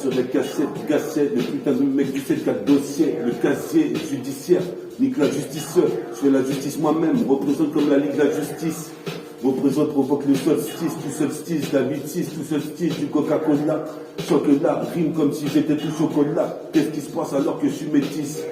sur les cassettes, le putain de mec du 7-4 dossier, le casier judiciaire, nique la justice, je fais la justice moi-même, représente comme la Ligue de la justice, représente, provoque le solstice, tout solstice, la bêtise, tout solstice, du Coca-Cola, chocolat, rime comme si j'étais tout chocolat, qu'est-ce qui se passe alors que je suis métisse?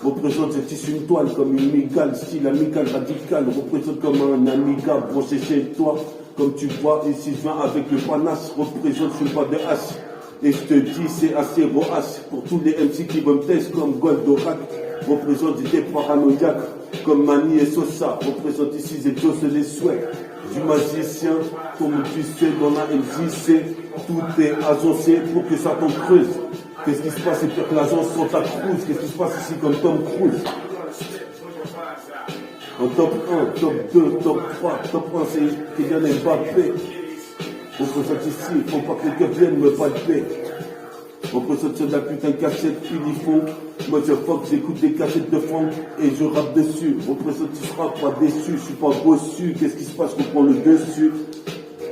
Représente, je tisse une toile comme une migale, style amical, radical, représente comme un amiga broché chez toi. Comme tu vois, ici je viens avec le panache, représente sur le pas de hache. Et je te dis, c'est assez rohache pour tous les MC qui veulent me tester comme Goldorak. Représente des paranoïaques comme Mani et Sosa. Représente ici, j'exauce les souhaits du magicien. Comme tu sais, dans la MJC, tout est agencé pour que ça t'en creuse. Qu'est-ce qui se passe? C'est pire que l'agence Santa Cruz. Qu'est-ce qui se passe ici comme Tom Cruise? En top 1, top 2, top 3, top 1 c'est Kylian Mbappé. On présente ici, il faut pas que les keufs viennent me palper. On présente sur de la putain de cachette, Philly Funk. Moi je fuck, j'écoute des cachettes de funk et je rappe dessus. On présente, tu seras pas déçu, je suis pas bossu. Qu'est-ce qui se passe? Je prends le dessus.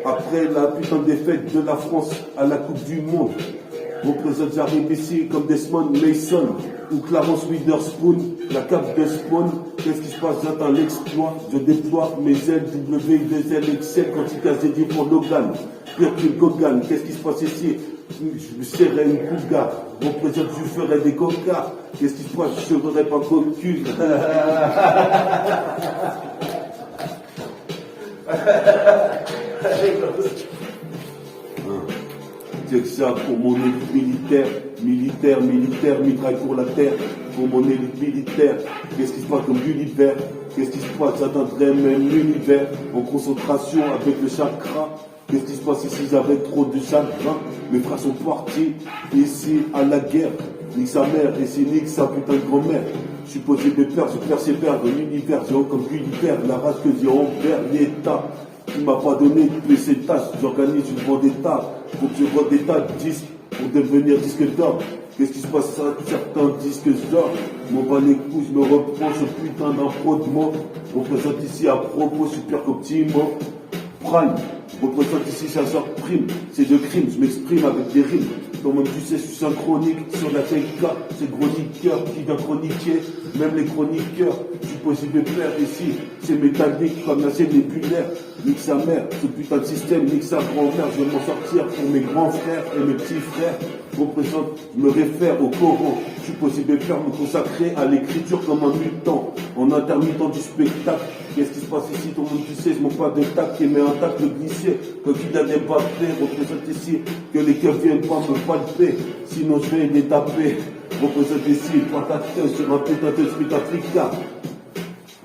Après la putain de défaite de la France à la Coupe du Monde. Représente, j'arrive ici comme Desmond Mason ou Clarence Witherspoon, la cape de Spawn. Qu'est-ce qui se passe? J'attends l'exploit, je déploie mes ailes W2L Excel quand il casse des pour Logan. Pire que Gogan, qu'est-ce qui se passe ici? Je serai une cougar, représente, je ferai des coca. Qu'est-ce qui se passe? Je ne serai pas cocu. C'est que ça pour mon élite militaire, mitraille pour la terre, pour mon élite militaire. Qu'est-ce qui se passe comme l'univers? Qu'est-ce qui se passe? J'atteindrai même l'univers en concentration avec le chakra. Qu'est-ce qui se passe ici? J'avais trop de chagrin. Mes frères sont partis ici à la guerre. Nique sa mère et c'est nique sa putain de grand-mère. Je suis posé de peur, je persévère dans l'univers. J'ai comme l'univers, la race que j'ai envers l'État. Il m'a pas donné de ces tâches, j'organise une vendetta. Faut que je vende des tas de disques pour devenir disque d'or. Qu'est-ce qui se passe à certains disques d'or? Mon bas les couilles, je me reprends ce putain d'impro de mots. On présente ici à propos super optimo. Prime, je représente ici chasseur prime. C'est de crime, je m'exprime avec des rimes. Comme tu sais, je suis synchronique sur la TK. C'est chroniqueur qui vient chroniquer. Même les chroniqueurs, je suis possible de faire ici. C'est métallique comme la chaîne nébulaire. Nique sa mère, ce putain de système, nique sa grand-mère. Je vais m'en sortir pour mes grands frères et mes petits frères. Représente, je me réfère au Coran. Je suis possible de faire me consacrer à l'écriture comme un mutant. En intermittent du spectacle. Qu'est-ce qui se passe ici? Tout le monde, tu sais, je m'en pas de tac qui met un tac de glisser. Comme Kylian Mbappé, représente ici que les keufs viennent pas me palper. Sinon je vais les taper. Représente ici, patate sur un putain de street africain.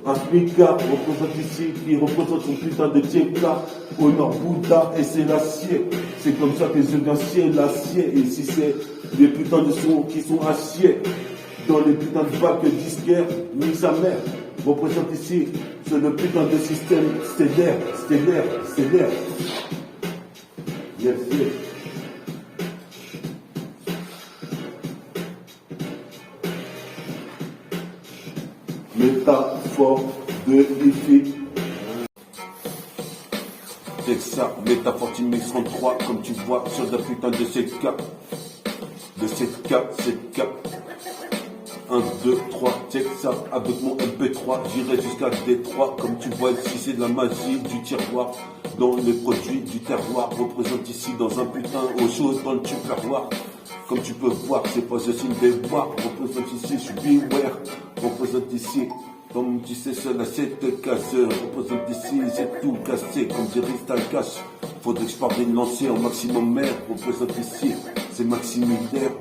Un smika représente ici, qui représente son putain de tchéka. Au nord Bouddha et c'est l'acier. C'est comme ça que je viens l'acier. Et ici c'est des putains de sons qui sont aciers. Dans les putains de bacs disquaires, ni sa mère. Représente ici, c'est le putain de système stellaire. Yes. Métaphore de l'IFI. C'est ça, métaphore Team X33, comme tu vois sur la putain de 7K. De 7K. 1, 2, 3, check ça, avec mon MP3, j'irai jusqu'à D3, comme tu vois ici c'est de la magie du tiroir, dans les produits du terroir, représente ici dans un putain au chaud dans le tupperware, comme tu peux voir, c'est pas juste une déboire, représente ici, je suis beware, représente ici, comme tu sais sur la 7 casseur, représente ici, c'est tout cassé, comme dirait Stalcash, faudrait que je parle de lancer en maximum mère, représente ici, c'est Maximilien,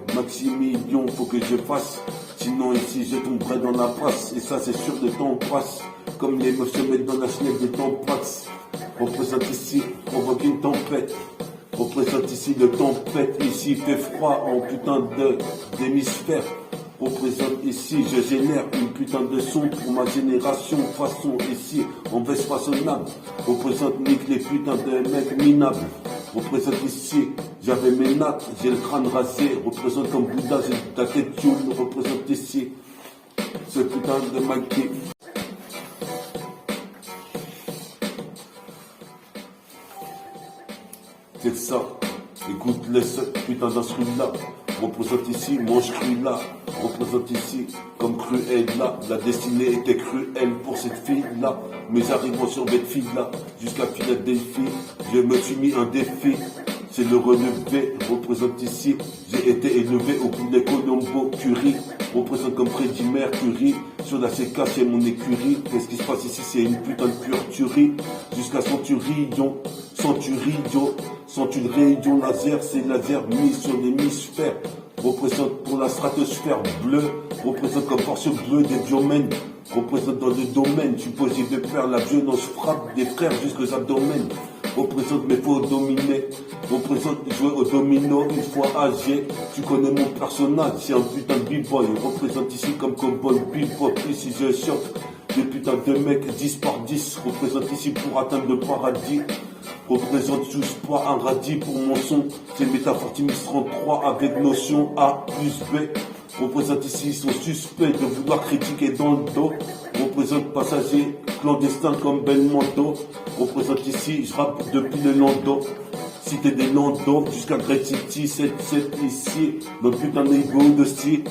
faut que je fasse. Sinon ici je tomberai dans la passe. Et ça c'est sûr le temps passe. Comme les meufs se mettent dans la fenêtre de temps passe. Représente ici, provoque une tempête. Représente ici le tempête. Ici il fait froid en putain d'hémisphère. Représente ici, je génère une putain de son pour ma génération. Façon ici, en veste façonnable. Représente nique les putains de mecs minables. Représente ici, j'avais mes nattes, j'ai le crâne rasé. Représente comme Bouddha, j'ai ta tête tune. Représente ici, ce putain de maquis. C'est ça, Écoute les putain d'instru là. Représente ici, mange cru là. Représente ici, comme cruel là. La destinée était cruelle pour cette fille là. Mais arrivons sur cette fille là. Jusqu'à Philadelphie, je me suis mis un défi. C'est le relevé, représente ici. J'ai été élevé au poulet Colombo Curie. Représente comme Freddie Mercury. Sur la CK, c'est mon écurie. Qu'est-ce qui se passe ici? C'est une putain de pure tuerie. Jusqu'à Centurion, Centurion. Sont une rayon laser, c'est laser mis sur l'hémisphère. Représente pour la stratosphère bleue. Représente comme force bleue des diomènes. Représente dans le domaine. Supposé de faire la violence frappe des frères jusqu'aux abdomens. Représente mes faux dominés. Représente jouer au domino une fois âgé. Tu connais mon personnage, c'est un putain de b-boy. Représente ici comme cowboy b-boy. Ici je choque des putains de mecs 10 par 10. Représente ici pour atteindre le paradis. Représente tous pas un radis pour mon son. C'est métaphore Timis 33 avec notion A plus B. Représente ici, ils sont suspects de vouloir critiquer dans le dos. Représente passager clandestin comme Belmondo. Représente ici, je rappe depuis le Lando. Cité des Lando jusqu'à Great City, 7 ici. Notre putain d'égo de style.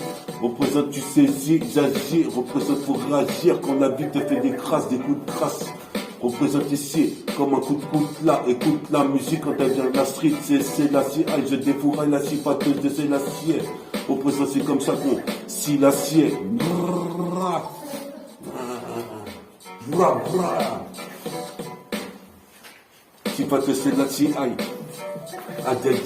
Représente, tu sais si j'agis. Représente pour réagir quand la vie te fait des crasses, des coups de crasse. Représente ici comme un coup de coude là. Écoute la musique quand elle vient de la street. C'est la CI, je défouraille la cipateuse de c'est l'acier. Représente, c'est comme ça qu'on si l'acier. Si pas que c'est la CI. Adèle